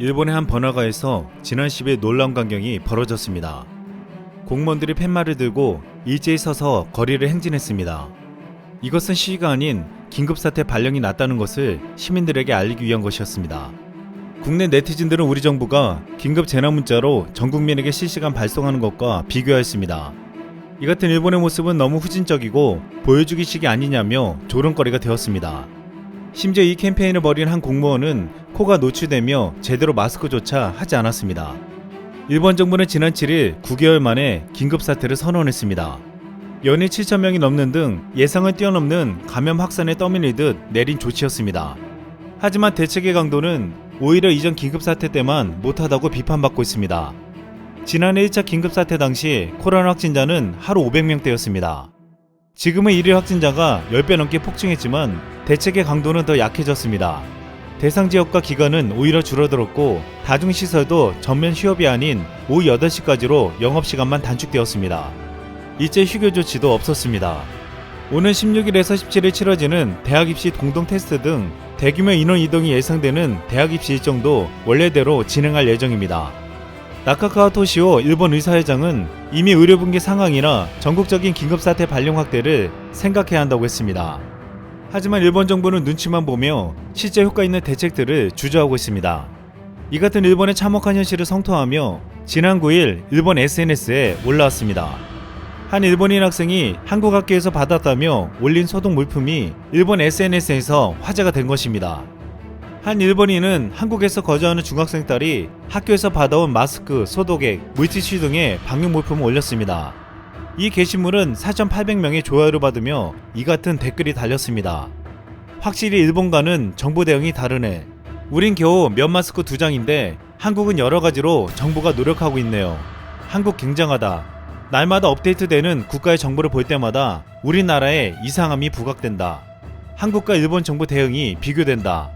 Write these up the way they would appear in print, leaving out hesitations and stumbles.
일본의 한 번화가에서 지난 10일 놀라운 광경이 벌어졌습니다. 공무원들이 팻말을 들고 일제히 서서 거리를 행진했습니다. 이것은 시위가 아닌 긴급사태 발령이 났다는 것을 시민들에게 알리기 위한 것이었습니다. 국내 네티즌들은 우리 정부가 긴급 재난문자로 전 국민에게 실시간 발송하는 것과 비교하였습니다. 이 같은 일본의 모습은 너무 후진적이고 보여주기식이 아니냐며 조롱거리가 되었습니다. 심지어 이 캠페인을 벌인 한 공무원은 코가 노출되며 제대로 마스크조차 하지 않았습니다. 일본 정부는 지난 7일 9개월 만에 긴급사태를 선언했습니다. 연일 7,000명이 넘는 등 예상을 뛰어넘는 감염 확산에 떠밀리듯 내린 조치였습니다. 하지만 대책의 강도는 오히려 이전 긴급사태 때만 못하다고 비판받고 있습니다. 지난해 1차 긴급사태 당시 코로나 확진자는 하루 500명대였습니다. 지금은 일일 확진자가 10배 넘게 폭증했지만 대책의 강도는 더 약해졌습니다. 대상 지역과 기간은 오히려 줄어들었고 다중시설도 전면 휴업이 아닌 오후 8시까지로 영업시간만 단축되었습니다. 일제 휴교 조치도 없었습니다. 오는 16일에서 17일 치러지는 대학 입시 공동 테스트 등 대규모 인원 이동이 예상되는 대학 입시 일정도 원래대로 진행할 예정입니다. 나카카와 토시오 일본 의사회장은 이미 의료붕괴 상황이나 전국적인 긴급사태 발령 확대를 생각해야 한다고 했습니다. 하지만 일본 정부는 눈치만 보며 실제 효과 있는 대책들을 주저하고 있습니다. 이 같은 일본의 참혹한 현실을 성토하며 지난 9일 일본 SNS에 올라왔습니다. 한 일본인 학생이 한국 학교에서 받았다며 올린 소독 물품이 일본 SNS에서 화제가 된 것입니다. 한 일본인은 한국에서 거주하는 중학생 딸이 학교에서 받아온 마스크, 소독액, 물티슈 등의 방역 물품을 올렸습니다. 이 게시물은 4,800명의 좋아요를 받으며 이 같은 댓글이 달렸습니다. 확실히 일본과는 정부 대응이 다르네. 우린 겨우 면 마스크 2장인데 한국은 여러가지로 정부가 노력하고 있네요. 한국 굉장하다. 날마다 업데이트되는 국가의 정보를 볼 때마다 우리나라에 이상함이 부각된다. 한국과 일본 정부 대응이 비교된다.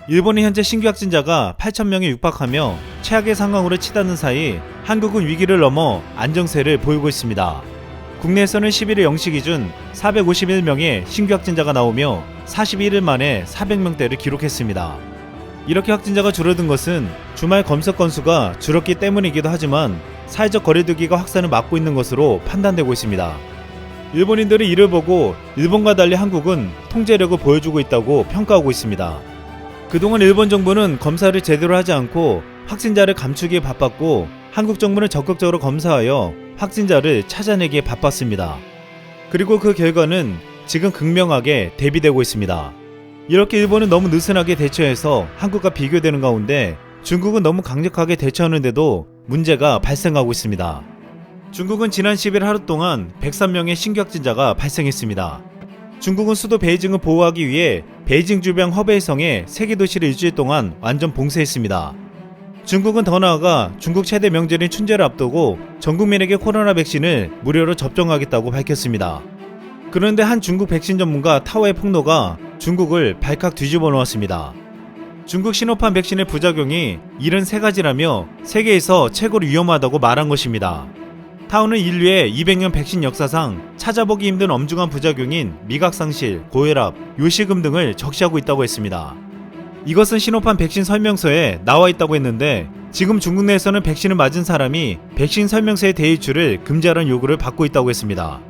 일본의 현재 신규 확진자가 8,000명에 육박하며 최악의 상황으로 치닫는 사이 한국은 위기를 넘어 안정세를 보이고 있습니다. 국내에서는 11일 0시 기준 451명의 신규 확진자가 나오며 41일 만에 400명대를 기록했습니다. 이렇게 확진자가 줄어든 것은 주말 검사 건수가 줄었기 때문이기도 하지만 사회적 거리두기가 확산을 막고 있는 것으로 판단되고 있습니다. 일본인들이 이를 보고 일본과 달리 한국은 통제력을 보여주고 있다고 평가하고 있습니다. 그동안 일본 정부는 검사를 제대로 하지 않고 확진자를 감추기에 바빴고 한국 정부는 적극적으로 검사하여 확진자를 찾아내기에 바빴습니다. 그리고 그 결과는 지금 극명하게 대비되고 있습니다. 이렇게 일본은 너무 느슨하게 대처해서 한국과 비교되는 가운데 중국은 너무 강력하게 대처하는데도 문제가 발생하고 있습니다. 중국은 지난 10일 하루 동안 103명의 신규 확진자가 발생했습니다. 중국은 수도 베이징을 보호하기 위해 베이징 주변 허베이성의 세계 도시를 일주일 동안 완전 봉쇄했습니다. 중국은 더 나아가 중국 최대 명절인 춘제를 앞두고 전 국민에게 코로나 백신을 무료로 접종하겠다고 밝혔습니다. 그런데 한 중국 백신 전문가 타오의 폭로가 중국을 발칵 뒤집어 놓았습니다. 중국 시노팜 백신의 부작용이 73가지라며 세계에서 최고로 위험하다고 말한 것입니다. 타오는 인류의 200년 백신 역사상 찾아보기 힘든 엄중한 부작용인 미각상실, 고혈압, 요실금 등을 적시하고 있다고 했습니다. 이것은 시노팜 백신 설명서에 나와 있다고 했는데 지금 중국 내에서는 백신을 맞은 사람이 백신 설명서의 대일주를 금지하라는 요구를 받고 있다고 했습니다.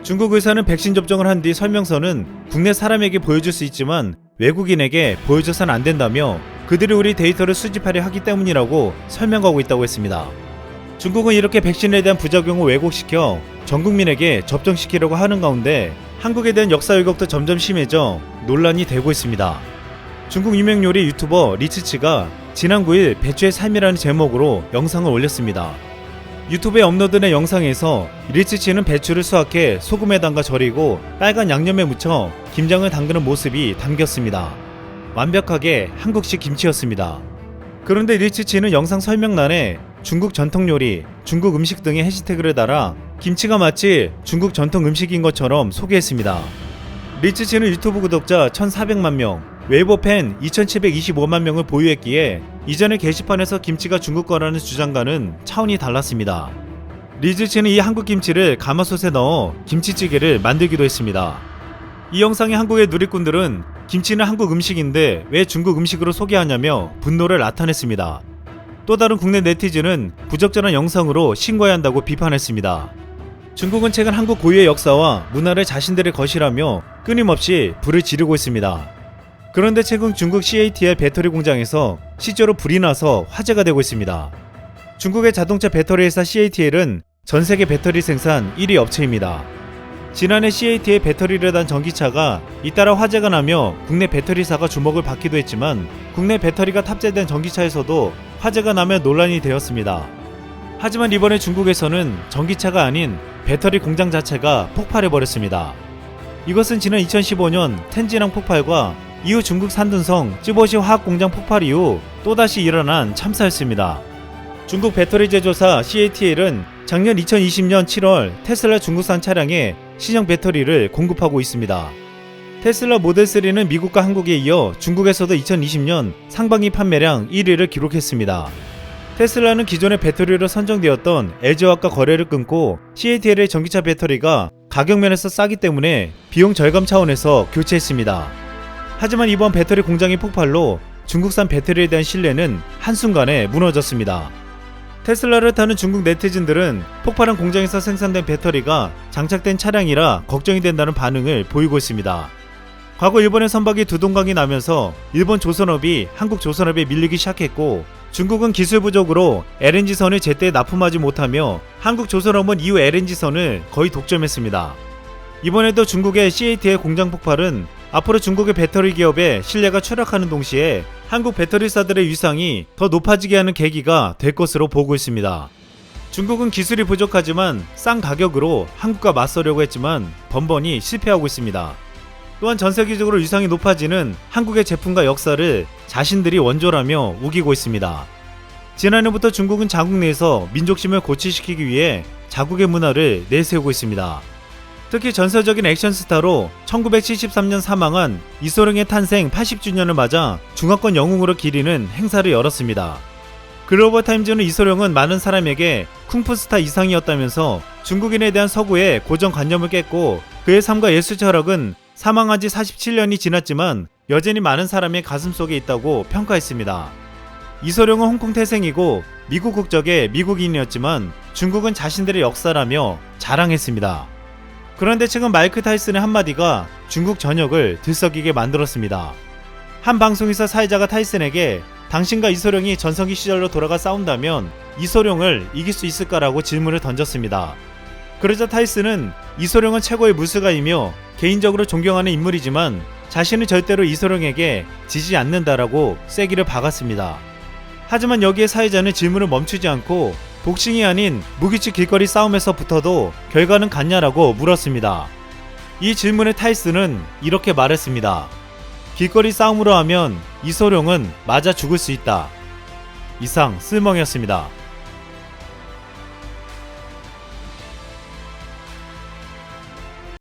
중국 의사는 백신 접종을 한 뒤 설명서는 국내 사람에게 보여줄 수 있지만 외국인에게 보여줘서는 안 된다며 그들이 우리 데이터를 수집하려 하기 때문이라고 설명하고 있다고 했습니다. 중국은 이렇게 백신에 대한 부작용을 왜곡시켜 전 국민에게 접종시키려고 하는 가운데 한국에 대한 역사 왜곡도 점점 심해져 논란이 되고 있습니다. 중국 유명 요리 유튜버 리츠치가 지난 9일 배추의 삶이라는 제목으로 영상을 올렸습니다. 유튜브에 업로드된 영상에서 리츠치는 배추를 수확해 소금에 담가 절이고 빨간 양념에 묻혀 김장을 담그는 모습이 담겼습니다. 완벽하게 한국식 김치였습니다. 그런데 리츠치는 영상 설명란에 중국 전통 요리, 중국 음식 등의 해시태그를 달아 김치가 마치 중국 전통 음식인 것처럼 소개했습니다. 리츠치는 유튜브 구독자 1,400만 명, 웨이보 팬 2,725만 명을 보유했기에 이전의 게시판에서 김치가 중국 거라는 주장과는 차원이 달랐습니다. 리츠치는 이 한국 김치를 가마솥에 넣어 김치찌개를 만들기도 했습니다. 이 영상의 한국의 누리꾼들은 김치는 한국 음식인데 왜 중국 음식으로 소개하냐며 분노를 나타냈습니다. 또 다른 국내 네티즌은 부적절한 영상으로 신고해야 한다고 비판했습니다. 중국은 최근 한국 고유의 역사와 문화를 자신들의 것이라며 끊임없이 불을 지르고 있습니다. 그런데 최근 중국 CATL 배터리 공장에서 실제로 불이 나서 화제가 되고 있습니다. 중국의 자동차 배터리 회사 CATL은 전 세계 배터리 생산 1위 업체입니다. 지난해 CATL 배터리를 단 전기차가 잇따라 화제가 나며 국내 배터리사가 주목을 받기도 했지만 국내 배터리가 탑재된 전기차에서도 화제가 나며 논란이 되었습니다. 하지만 이번에 중국에서는 전기차가 아닌 배터리 공장 자체가 폭발해버렸습니다. 이것은 지난 2015년 텐진항 폭발과 이후 중국 산둥성 쯔보시 화학공장 폭발 이후 또다시 일어난 참사였습니다. 중국 배터리 제조사 CATL은 작년 2020년 7월 테슬라 중국산 차량에 신형 배터리를 공급하고 있습니다. 테슬라 모델3는 미국과 한국에 이어 중국에서도 2020년 상반기 판매량 1위를 기록했습니다. 테슬라는 기존의 배터리로 선정되었던 LG화학과 거래를 끊고 CATL의 전기차 배터리가 가격면에서 싸기 때문에 비용 절감 차원에서 교체했습니다. 하지만 이번 배터리 공장의 폭발로 중국산 배터리에 대한 신뢰는 한순간에 무너졌습니다. 테슬라를 타는 중국 네티즌들은 폭발한 공장에서 생산된 배터리가 장착된 차량이라 걱정이 된다는 반응을 보이고 있습니다. 과거 일본의 선박이 두동강이 나면서 일본 조선업이 한국 조선업에 밀리기 시작했고 중국은 기술 부족으로 LNG선을 제때 납품하지 못하며 한국 조선업은 이후 LNG선을 거의 독점했습니다. 이번에도 중국의 CATL 공장 폭발은 앞으로 중국의 배터리 기업의 신뢰가 추락하는 동시에 한국 배터리사들의 위상이 더 높아지게 하는 계기가 될 것으로 보고 있습니다. 중국은 기술이 부족하지만 싼 가격으로 한국과 맞서려고 했지만 번번이 실패하고 있습니다. 또한 전 세계적으로 위상이 높아지는 한국의 제품과 역사를 자신들이 원조라며 우기고 있습니다. 지난해부터 중국은 자국 내에서 민족심을 고취시키기 위해 자국의 문화를 내세우고 있습니다. 특히 전설적인 액션 스타로 1973년 사망한 이소룡의 탄생 80주년을 맞아 중화권 영웅으로 기리는 행사를 열었습니다. 글로벌 타임즈는 이소룡은 많은 사람에게 쿵푸 스타 이상이었다면서 중국인에 대한 서구의 고정관념을 깼고 그의 삶과 예술 철학은 사망한 지 47년이 지났지만 여전히 많은 사람의 가슴속에 있다고 평가했습니다. 이소룡은 홍콩 태생이고 미국 국적의 미국인이었지만 중국은 자신들의 역사라며 자랑했습니다. 그런데 최근 마이크 타이슨의 한마디가 중국 전역을 들썩이게 만들었습니다. 한 방송에서 사회자가 타이슨에게 당신과 이소룡이 전성기 시절로 돌아가 싸운다면 이소룡을 이길 수 있을까라고 질문을 던졌습니다. 그러자 타이슨은 이소룡은 최고의 무술가이며 개인적으로 존경하는 인물이지만 자신은 절대로 이소룡에게 지지 않는다라고 쐐기를 박았습니다. 하지만 여기에 사회자는 질문을 멈추지 않고 복싱이 아닌 무기치 길거리 싸움에서 붙어도 결과는 같냐라고 물었습니다. 이 질문에 타이슨은 이렇게 말했습니다. 길거리 싸움으로 하면 이소룡은 맞아 죽을 수 있다. 이상 쓸멍이었습니다.